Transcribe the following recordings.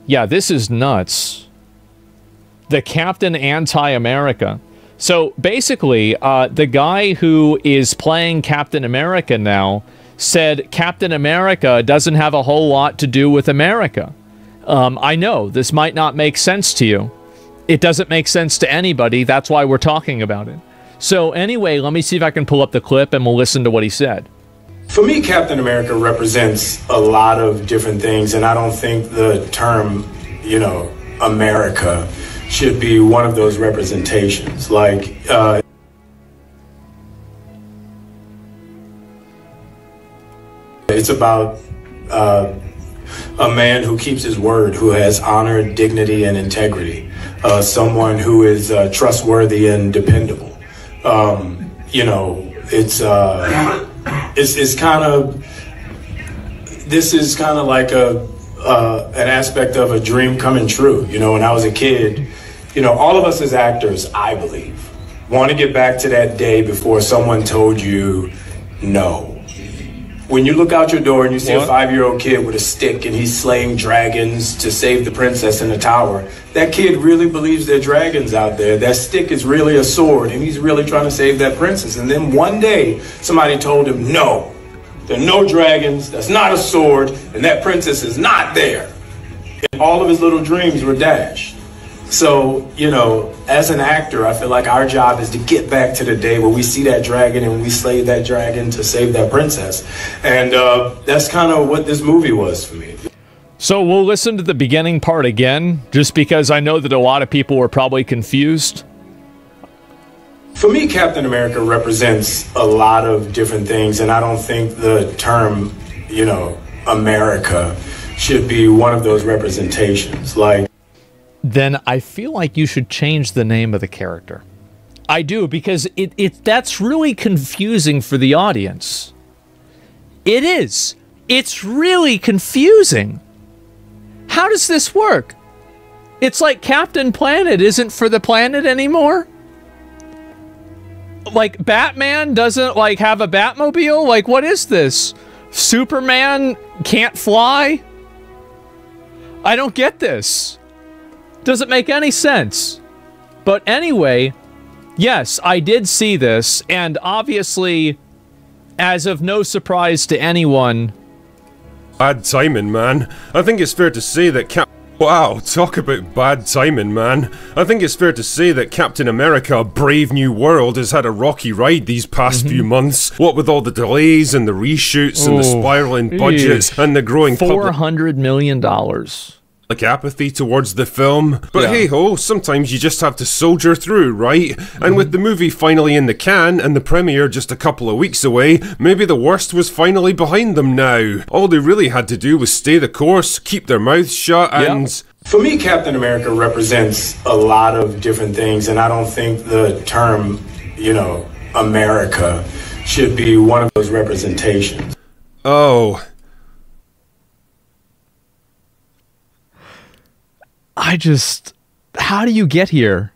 Yeah, this is nuts. The Captain Anti-America. So basically, the guy who is playing Captain America now said Captain America doesn't have a whole lot to do with America. I know, this might not make sense to you. It doesn't make sense to anybody, that's why we're talking about it. So anyway, let me see if I can pull up the clip and we'll listen to what he said. For me, Captain America represents a lot of different things, and I don't think the term, you know, America should be one of those representations. Like, it's about a man who keeps his word, who has honor, dignity, and integrity. Someone who is trustworthy and dependable. You know, it's kind of, this is kind of like an aspect of a dream coming true. You know, when I was a kid, you know, all of us as actors, I believe, want to get back to that day before someone told you no. When you look out your door and you see a 5-year-old kid with a stick and he's slaying dragons to save the princess in the tower, that kid really believes there are dragons out there. That stick is really a sword and he's really trying to save that princess. And then one day somebody told him, no, there are no dragons, that's not a sword, and that princess is not there. And all of his little dreams were dashed. So, you know, as an actor, I feel like our job is to get back to the day where we see that dragon and we slay that dragon to save that princess. And that's kind of what this movie was for me. So we'll listen to the beginning part again, just because I know that a lot of people were probably confused. For me, Captain America represents a lot of different things, and I don't think the term, you know, America should be one of those representations. Like, then I feel like you should change the name of the character. I do, because that's really confusing for the audience. It is. It's really confusing. How does this work? It's like Captain Planet isn't for the planet anymore? Like, Batman doesn't, like, have a Batmobile? Like, what is this? Superman can't fly? I don't get this. Doesn't make any sense. But anyway, yes, I did see this, and obviously, as of no surprise to anyone... Bad timing, man. I think it's fair to say that Wow, talk about bad timing, man. I think it's fair to say that Captain America: Brave New World has had a rocky ride these past few months. What with all the delays and the reshoots and the spiraling budgets and the growing $400 million. Like apathy towards the film. But hey ho, sometimes you just have to soldier through, right? And with the movie finally in the can and the premiere just a couple of weeks away, maybe the worst was finally behind them now. All they really had to do was stay the course, keep their mouths shut, and... For me, Captain America represents a lot of different things, and I don't think the term, you know, America should be one of those representations. Oh... how do you get here?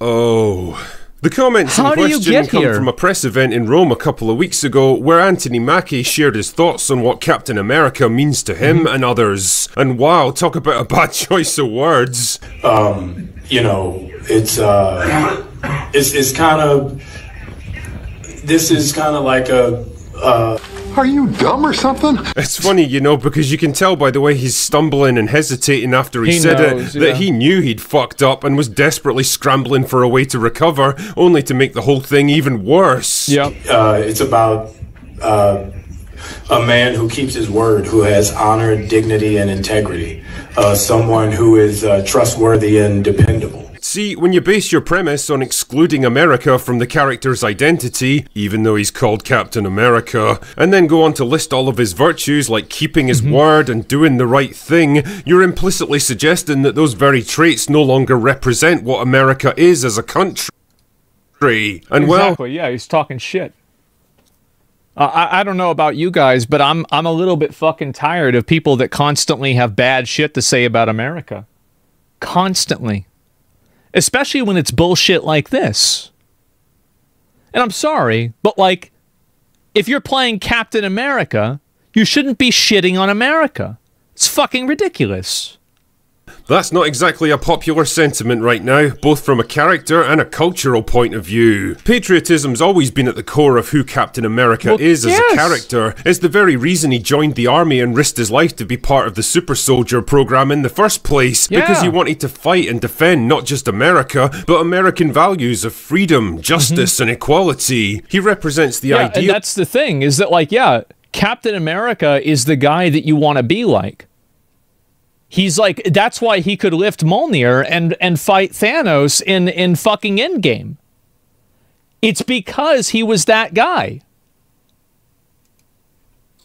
Oh... The comments in question come from a press event in Rome a couple of weeks ago where Anthony Mackie shared his thoughts on what Captain America means to him and others. And wow, talk about a bad choice of words. You know, it's kind of... This is kind of like a... Are you dumb or something? It's funny, you know, because you can tell by the way he's stumbling and hesitating after he said it that he knew he'd fucked up and was desperately scrambling for a way to recover, only to make the whole thing even worse. It's about a man who keeps his word, who has honor, dignity, and integrity. Someone who is trustworthy and dependable. See, when you base your premise on excluding America from the character's identity, even though he's called Captain America, and then go on to list all of his virtues like keeping his word and doing the right thing, you're implicitly suggesting that those very traits no longer represent what America is as a country. And exactly, yeah, he's talking shit. I don't know about you guys, but I'm a little bit fucking tired of people that constantly have bad shit to say about America. Constantly. Especially when it's bullshit like this. And I'm sorry, but like, if you're playing Captain America, you shouldn't be shitting on America. It's fucking ridiculous. That's not exactly a popular sentiment right now, both from a character and a cultural point of view. Patriotism's always been at the core of who Captain America is as a character. It's the very reason he joined the army and risked his life to be part of the Super Soldier program in the first place. Because he wanted to fight and defend not just America, but American values of freedom, justice, and equality. He represents the idea— and that's the thing, is that, like, Captain America is the guy that you want to be like. He's like, that's why he could lift Mjolnir and fight Thanos in fucking Endgame. It's because he was that guy.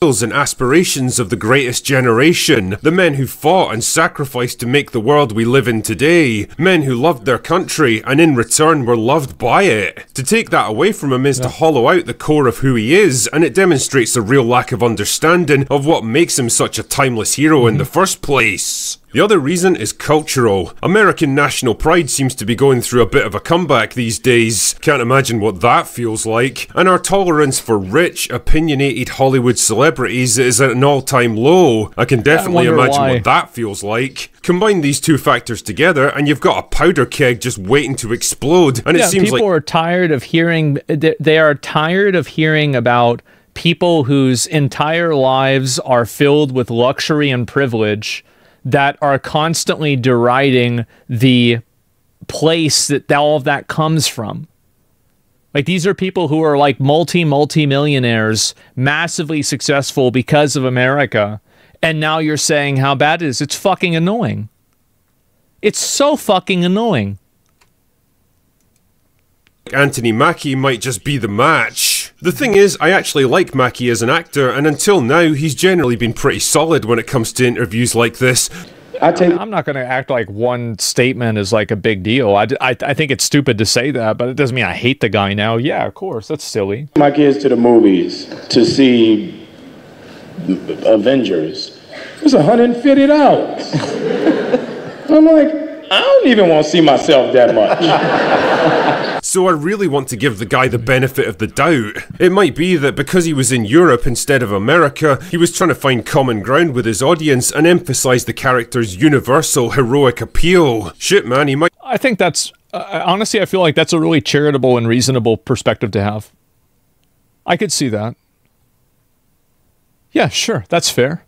And aspirations of the greatest generation, the men who fought and sacrificed to make the world we live in today, men who loved their country and in return were loved by it. To take that away from him is to hollow out the core of who he is, and it demonstrates a real lack of understanding of what makes him such a timeless hero in the first place. The other reason is cultural. American national pride seems to be going through a bit of a comeback these days. Can't imagine what that feels like. And our tolerance for rich, opinionated Hollywood celebrities is at an all-time low. I can definitely imagine what that feels like. Combine these two factors together and you've got a powder keg just waiting to explode. And it seems like people are tired of hearing— they are tired of hearing about people whose entire lives are filled with luxury and privilege, that are constantly deriding the place that all of that comes from. Like, these are people who are like multi-millionaires, massively successful because of America, and now you're saying how bad it is. It's fucking annoying. It's so fucking annoying. Anthony Mackie might just be the match. The thing is, I actually like Mackie as an actor, and until now, he's generally been pretty solid when it comes to interviews like this. I'm not going to act like one statement is like a big deal. I think it's stupid to say that, but it doesn't mean I hate the guy now. Yeah, of course, that's silly. My kids to the movies to see Avengers. It's $150. I'm like, I don't even want to see myself that much. So I really want to give the guy the benefit of the doubt. It might be that because he was in Europe instead of America, he was trying to find common ground with his audience and emphasize the character's universal heroic appeal. Shit, man, he might— I think that's— honestly, I feel like that's a really charitable and reasonable perspective to have. I could see that. Yeah, sure, that's fair.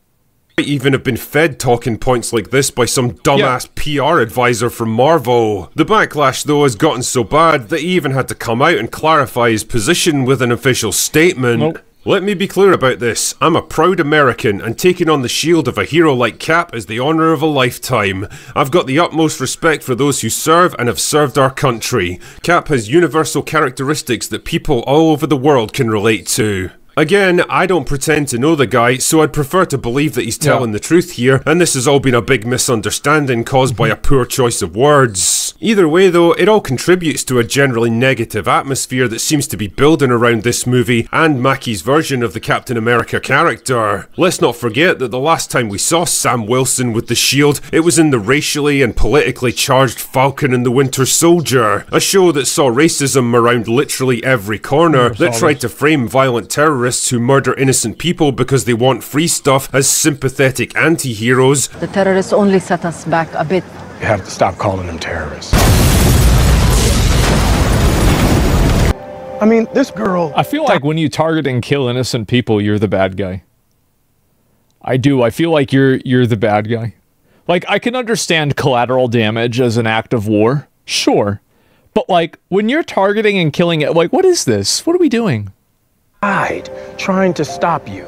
Might even have been fed talking points like this by some dumbass PR advisor from Marvel. The backlash, though, has gotten so bad that he even had to come out and clarify his position with an official statement. Let me be clear about this. I'm a proud American, and taking on the shield of a hero like Cap is the honour of a lifetime. I've got the utmost respect for those who serve and have served our country. Cap has universal characteristics that people all over the world can relate to. Again, I don't pretend to know the guy, so I'd prefer to believe that he's telling the truth here, and this has all been a big misunderstanding caused by a poor choice of words. Either way though, it all contributes to a generally negative atmosphere that seems to be building around this movie and Mackie's version of the Captain America character. Let's not forget that the last time we saw Sam Wilson with the shield, it was in the racially and politically charged Falcon and the Winter Soldier, a show that saw racism around literally every corner, that tried to frame violent terrorists who murder innocent people because they want free stuff as sympathetic anti-heroes. The terrorists only set us back a bit. You have to stop calling them terrorists. I mean, this girl— I feel like when you target and kill innocent people, you're the bad guy. I do. I feel like you're the bad guy. Like, I can understand collateral damage as an act of war. Sure. But, like, when you're targeting and killing it, like, what is this? What are we doing? Trying to stop you.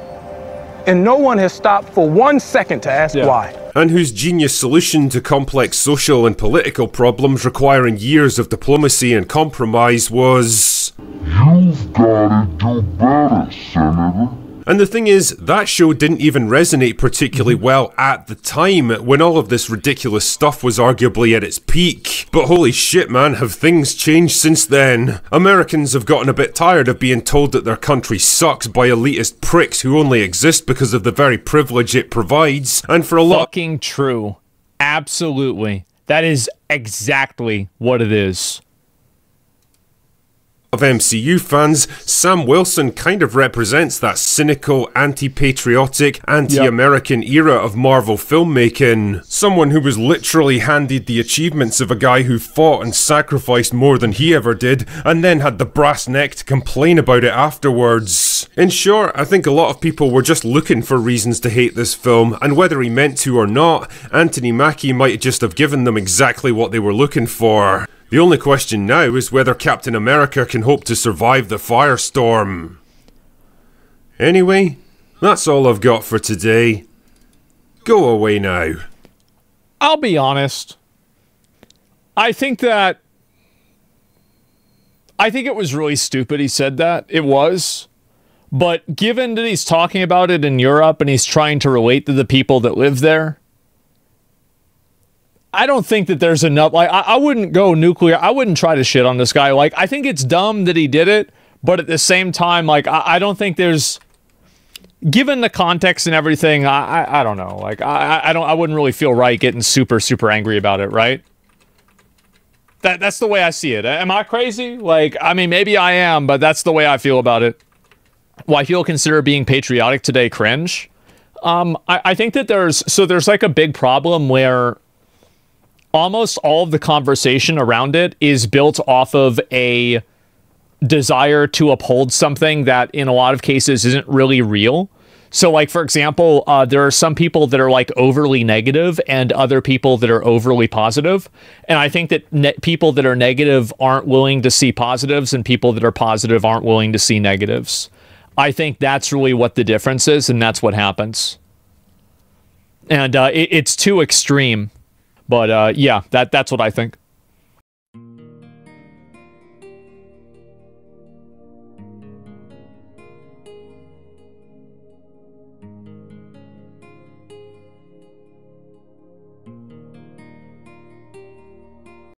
And no one has stopped for 1 second to ask why. And whose genius solution to complex social and political problems requiring years of diplomacy and compromise was— You've gotta do better, Senator. And the thing is, that show didn't even resonate particularly well at the time, when all of this ridiculous stuff was arguably at its peak. But holy shit, man, have things changed since then? Americans have gotten a bit tired of being told that their country sucks by elitist pricks who only exist because of the very privilege it provides, and for a lot— Fucking true. Absolutely. That is exactly what it is. of MCU fans, Sam Wilson kind of represents that cynical, anti-patriotic, anti-American era of Marvel filmmaking. Someone who was literally handed the achievements of a guy who fought and sacrificed more than he ever did, and then had the brass neck to complain about it afterwards. In short, I think a lot of people were just looking for reasons to hate this film, and whether he meant to or not, Anthony Mackie might just have given them exactly what they were looking for. The only question now is whether Captain America can hope to survive the firestorm. Anyway, that's all I've got for today. Go away now. I'll be honest. I think it was really stupid he said that. It was. But given that he's talking about it in Europe and he's trying to relate to the people that live there, I don't think that there's enough, like, I wouldn't go nuclear. I wouldn't try to shit on this guy. Like, I think it's dumb that he did it, but at the same time, like, I don't think there's, given the context and everything, I don't know. Like, I wouldn't really feel right getting super, super angry about it, right? That's the way I see it. Am I crazy? Like, I mean, maybe I am, but that's the way I feel about it. Why people consider being patriotic today cringe? I think that there's like a big problem where almost all of the conversation around it is built off of a desire to uphold something that in a lot of cases isn't really real. So, like, for example, there are some people that are, like, overly negative and other people that are overly positive. And I think that people that are negative aren't willing to see positives and people that are positive aren't willing to see negatives. I think that's really what the difference is, and that's what happens. And it's too extreme. But, yeah, that's what I think.